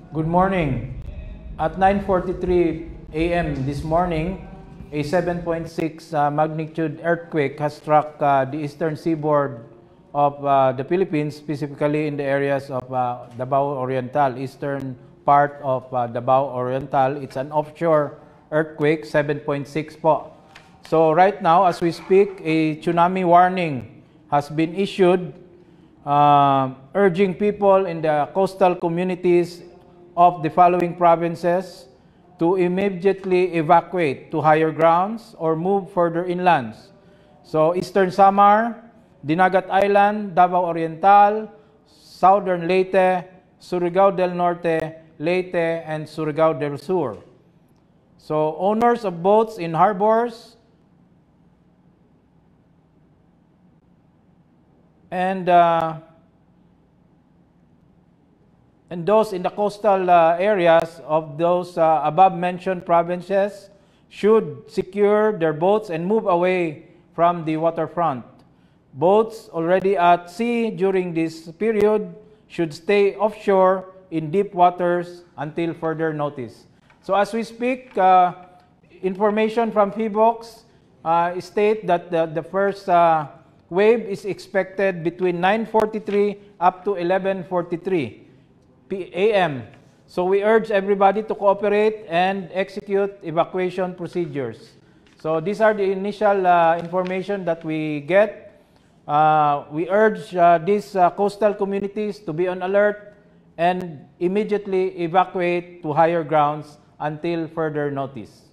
Good morning. At 9:43 a.m. this morning, a 7.6 magnitude earthquake has struck the eastern seaboard of the Philippines, specifically in the areas of Davao Oriental, eastern part of Davao Oriental. It's an offshore earthquake, 7.6 po. So right now, as we speak, a tsunami warning has been issued, urging people in the coastal communities of the following provinces to immediately evacuate to higher grounds or move further inland. So Eastern Samar, Dinagat Island, Davao Oriental, Southern Leyte, Surigao del Norte, Leyte, and Surigao del Sur. So owners of boats in harbors and those in the coastal areas of those above-mentioned provinces should secure their boats and move away from the waterfront. Boats already at sea during this period should stay offshore in deep waters until further notice. So as we speak, information from PHIVOLCS state that the first wave is expected between 9:43 up to 11:43 a.m. So we urge everybody to cooperate and execute evacuation procedures. So these are the initial information that we get. We urge these coastal communities to be on alert and immediately evacuate to higher grounds until further notice.